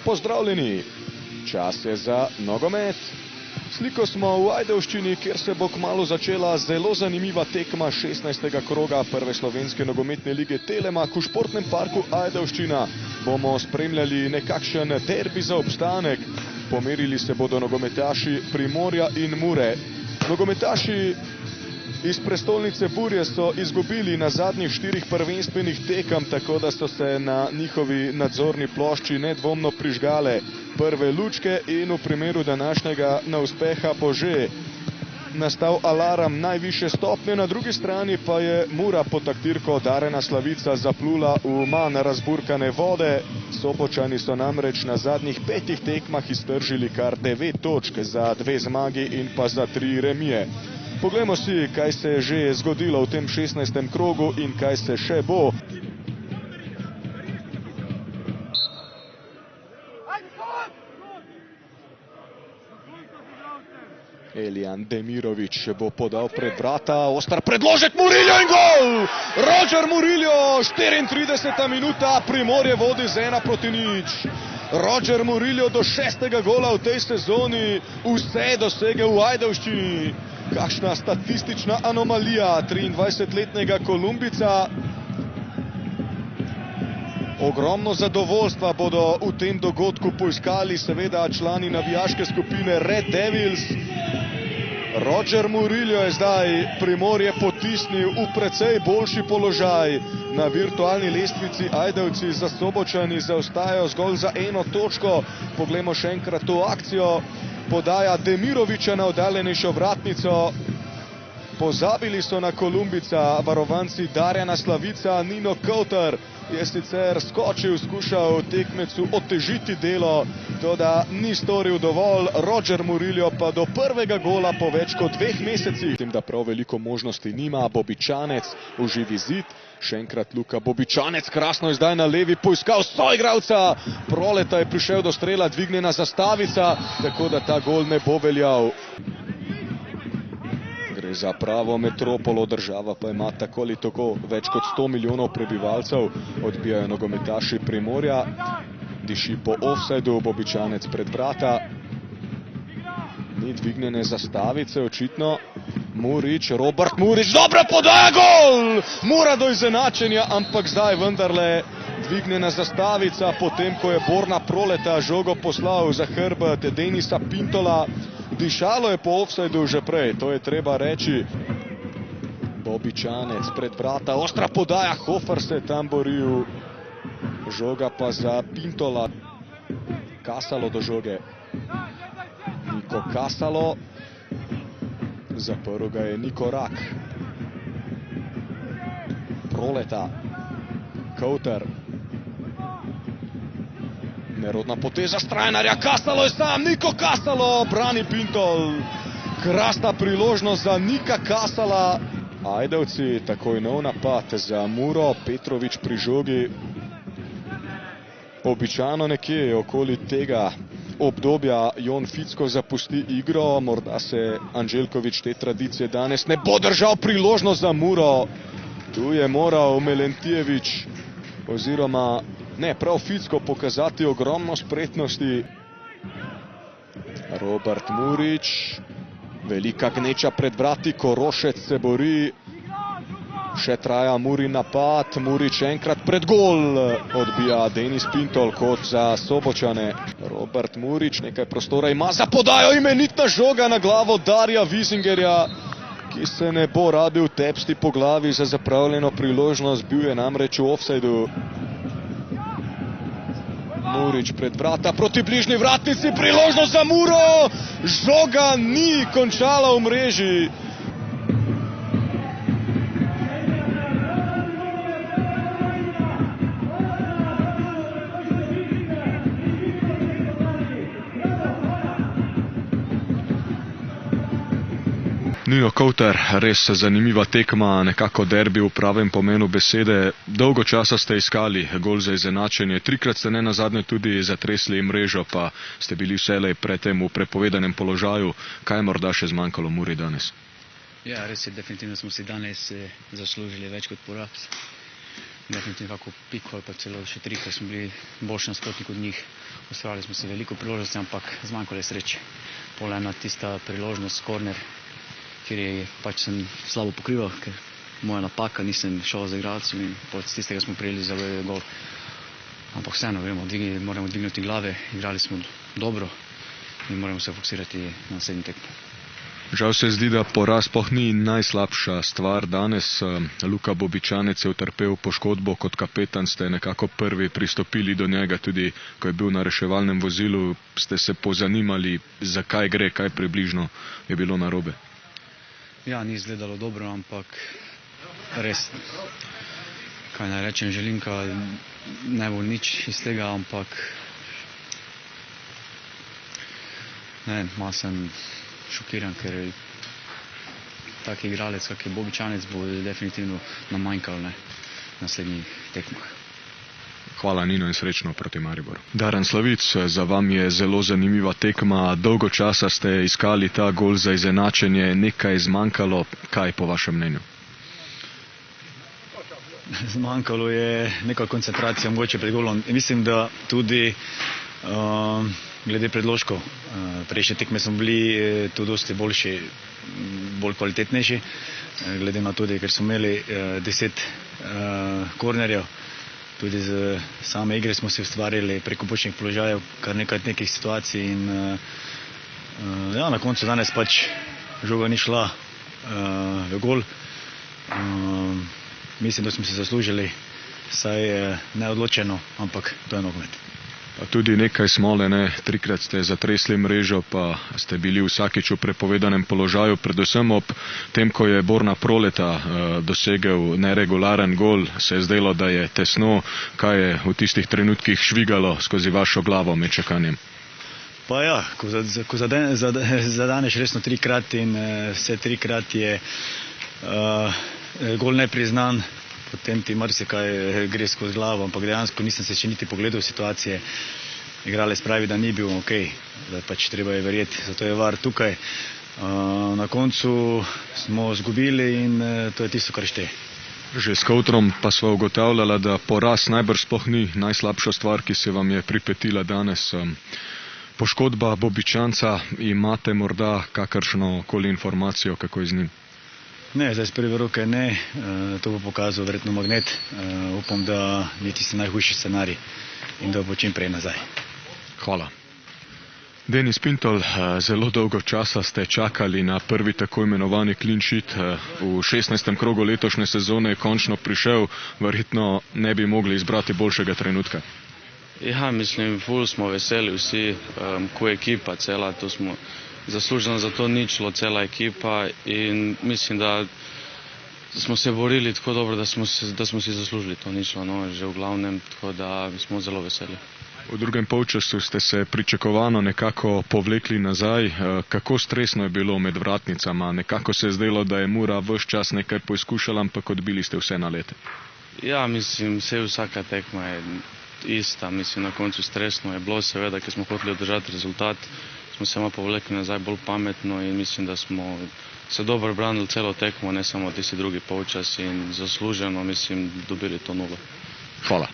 pozdravljeni. Čas je za nogomet. Sliko smo v Ajdovščini, kjer se bo kmalu začela zelo zanimiva tekma 16. kroga prve slovenske nogometne lige Telemak. V športnem parku Ajdovščina bomo spremljali nekakšen derbi za obstanek. Pomerili se bodo nogometaši Primorja in Mure. Nogometaši iz prestolnice Burje so izgubili na zadnjih 4 prvenstvenih tekem, tako da so se na njihovi nadzorni plošči nedvomno prižgale prve lučke in v primeru današnjega neuspeha bo že nastal alarm najvišje stopnje. Na drugi strani pa je Mura pod taktirko Darjana Slavica zaplula v manj razburkane vode. Sopočani so namreč na zadnjih 5 tekmah iztržili kar 9 točk za 2 zmagi in pa za 3 remije. Poglejmo si, kaj se je že zgodilo v tem 16. krogu in kaj se še bo. Elijan Demirović bo podal pred vrata, ostar predložek, Murillo in gol! Roger Murillo, 34. minuta, Primorje vodi z 1-0. Roger Murillo do 6. gola v tej sezoni, vse dosege v Ajdovščini. Kakšna statistična anomalija 23-letnega Kolumbica. Ogromno zadovoljstva bodo v tem dogodku poiskali seveda člani navijaške skupine Red Devils. Roger Murillo je zdaj Primorje potisnil v precej boljši položaj. Na virtualni lestvici Ajdovci za Sobočani zaostajajo zgolj za 1 točko. Poglejmo še enkrat to akcijo. Podaja Demirovića na oddaljenejšo vratnico. Pozabili so na Kolumbica, varovanci Darjana Slavica. Nino Kauter je sicer skočil, skušal tekmecu otežiti delo, toda ni storil dovolj. Roger Murillo pa do prvega gola po več kot 2 mesecih. Tem, da prav veliko možnosti nima. Bobičanec v živi zid. Še enkrat Luka Bobičanec, krasno je zdaj na levi poiskal soigralca. Proleta je prišel do strela, dvignjena zastavica, tako da ta gol ne bo veljal. Gre za pravo metropolo, država pa ima tako ali tako več kot 100 milijonov prebivalcev. Odbijajo nogometaši Primorja. Diši po ofsajdu, Bobičanec pred vrata. Ni dvignjene zastavice, očitno. Murić, Robert Murić, dobra podaja, gol! Mura do izenačenja, ampak zdaj vendarle dvignjena zastavica, potem ko je Borna Proleta žogo poslal za hrbet Denisa Pintola. Dišalo je po ofsajdu že prej, to je treba reči. Bobičanec pred vrata, ostra podaja, Hofer se je tam boril. Žoga pa za Pintola. Kasalo do žoge. Niko Kasalo. Zaprl ga je Niko Rak. Proleta. Kauter. Nerodna poteza Strajnarja. Kasalo je sam. Niko Kasalo. Brani Pintol. Krasna priložnost za Nika Kasala. Ajdovci takoj nov napad za Muro. Petrović pri žogi. Običajno nekje okoli tega obdobja Jon Ficko zapusti igro, morda se Anželjković te tradicije danes ne bo držal. Priložnost za Muro. Tu je moral Melentijević oziroma ne, prav Ficko pokazati ogromno spretnosti. Robert Murić, velika gneča pred vrati, Korošec se bori. Še traja Murin napad, Murić enkrat pred gol, odbija Denis Pintol kot za Sobočane. Robert Murić, nekaj prostora ima za podajo, imenitna žoga na glavo Darija Vizingerja, ki se ne bo rabil tepsti po glavi za zapravljeno priložnost, bil je namreč v ofsajdu. Murić pred vrata, proti bližnji vratnici, priložnost za Muro, žoga ni končala v mreži. Nino Kauter, res zanimiva tekma, nekako derbi v pravem pomenu besede. Dolgo časa ste iskali gol za izenačenje, 3-krat ste ne nazadnje tudi zatresli mrežo, pa ste bili vselej predtem v prepovedanem položaju. Kaj je morda še zmanjkalo Muri danes? Ja, res je, definitivno smo si danes zaslužili več kot poraz. definitivno kako piko ali pa celo še tri, ker smo bili boljši nasprotnik od njih. Ustvarjali smo se veliko priložnosti, ampak zmanjkalo je sreče. Pol ena tista priložnost, korner, kjer je pač sem slabo pokrival, ker moja napaka, nisem šel za igralcem in pod tistega smo prijeli za gol. Ampak vseeno, moramo dvigniti glave, igrali smo dobro in moramo se fokusirati na naslednji tekmo. Žal se zdi, da poraz sploh ni najslabša stvar danes. Luka Bobičanec je utrpel poškodbo, kot kapetan ste nekako prvi pristopili do njega, tudi ko je bil na reševalnem vozilu, ste se pozanimali, zakaj gre, kaj približno je bilo narobe. Ja, ni izgledalo dobro, ampak res, kaj naj rečem, Želinka ne bo nič iz tega, ampak ne vem, malo sem šokiran, ker tak igralec, kak je Bobičanec, bo definitivno nam manjkal na naslednjih tekmah. Hvala, Nino, in srečno proti Mariboru. Daren Slavic, za vam je zelo zanimiva tekma. Dolgo časa ste iskali ta gol za izenačenje, nekaj zmanjkalo. Kaj po vašem mnenju? Zmanjkalo je neka koncentracija mogoče pred golom. Mislim, da tudi glede predložkov. Prejšnje tekme smo bili tu dosti boljši, bolj kvalitetnejši, glede na tudi, ker smo imeli 10 kornerjev. Tudi z same igre smo se ustvarjali preko bočnih položajev kar nekih situacij in ja, na koncu danes pač žoga ni šla v gol. Mislim, da smo se zaslužili, saj neodločeno, ampak to je nogomet. Pa tudi nekaj smole, ne? Trikrat ste zatresli mrežo, pa ste bili vsakič v prepovedanem položaju, predvsem ob tem, ko je Borna Proleta dosegel neregularen gol, se je zdelo, da je tesno. Kaj je v tistih trenutkih švigalo skozi vašo glavo med čakanjem? Pa ja, ko zadaneš resno trikrat in vse trikrat je gol nepriznan, potem ti marsikaj gre skozi glavo, ampak dejansko nisem se še niti pogledal situacije. Igralec pravi, da ni bil ok, da pač treba je verjeti, zato je VAR tukaj. Na koncu smo izgubili in to je tisto, kar šteje. Že s Kovtrom pa sva ugotavljala, da poraz najbrž sploh ni najslabša stvar, ki se vam je pripetila danes. Poškodba Bobičanca, imate morda kakršno koli informacijo, kako je z njim? Ne, zdaj z prve roke ne, to bo pokazal verjetno magnet. Upam, da ni tisti najhujši scenarij in da bo čim prej nazaj. Hvala. Denis Pintol, zelo dolgo časa ste čakali na prvi tako imenovani clean sheet. V 16. krogu letošnje sezone je končno prišel, verjetno ne bi mogli izbrati boljšega trenutka. Ja, mislim, ful smo veseli vsi, ko je ekipa cela, to smo zasluženo za to ničlo, cela ekipa in mislim, da smo se borili tako dobro, da smo si zaslužili to ničlo, no, že v glavnem, tako da smo zelo veseli. V drugem polčasu ste se pričakovano nekako povlekli nazaj. Kako stresno je bilo med vratnicama? Nekako se je zdelo, da je Mura ves čas nekaj poizkušala, ampak odbili ste vse nalete. Ja, mislim, vsaka tekma je ista, mislim, na koncu stresno je bilo, seveda, ker smo hoteli održati rezultat, smo se malo povlekli nazaj bolj pametno in mislim, da smo se dobro branili celo tekmo, ne samo tisti drugi polčas in zasluženo, mislim, dobili to nulo. Hvala.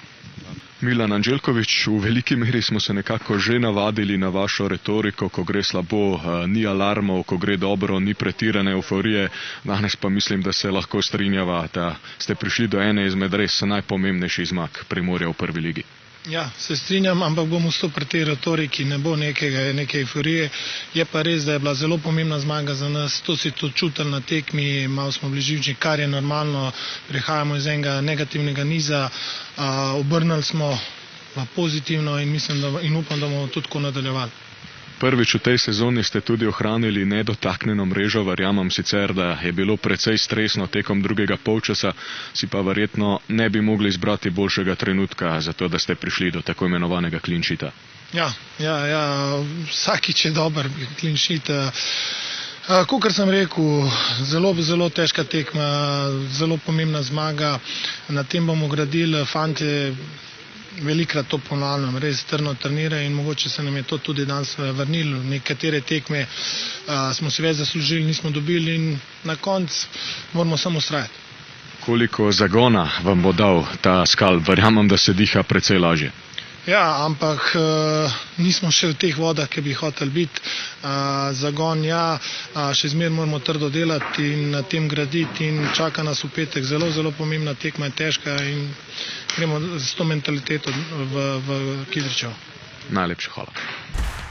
Milan Anđelković, v veliki meri smo se nekako že navadili na vašo retoriko, ko gre slabo, ni alarmov, ko gre dobro, ni pretirane euforije. Danes pa mislim, da se lahko strinjava, da ste prišli do ene izmed res najpomembnejših zmag Primorja v prvi ligi. Ja, se strinjam, ampak bom vstopil pri tej retoriki, ne bo neke euforije. Je pa res, da je bila zelo pomembna zmaga za nas, to si to čutili na tekmi, malo smo bili živčni, kar je normalno, prihajamo iz enega negativnega niza, obrnili smo v pozitivno in mislim, in upam, da bomo tudi tako nadaljevali. Prvič v tej sezoni ste tudi ohranili nedotaknjeno mrežo, verjamem sicer, da je bilo precej stresno tekom drugega polčasa, si pa verjetno ne bi mogli izbrati boljšega trenutka za to, da ste prišli do tako imenovanega clean sheeta. Ja, vsakič je dober clean sheet. Kakor sem rekel, zelo težka tekma, zelo pomembna zmaga, na tem bomo gradili, fantje velikrat to ponavljam, res trno trenirajo in mogoče se nam je to tudi danes vrnilo. Nekatere tekme smo si več zaslužili, nismo dobili in na koncu moramo samo vztrajati. Koliko zagona vam bo dal ta skalp? Verjamem, da se diha precej lažje. Ja, ampak nismo še v teh vodah, ki bi hoteli biti. Zagon ja, še zmeraj moramo trdo delati in na tem graditi in čaka nas v petek zelo, zelo pomembna tekma, je težka in gremo s to mentaliteto v Kidričevo. Najlepša hvala.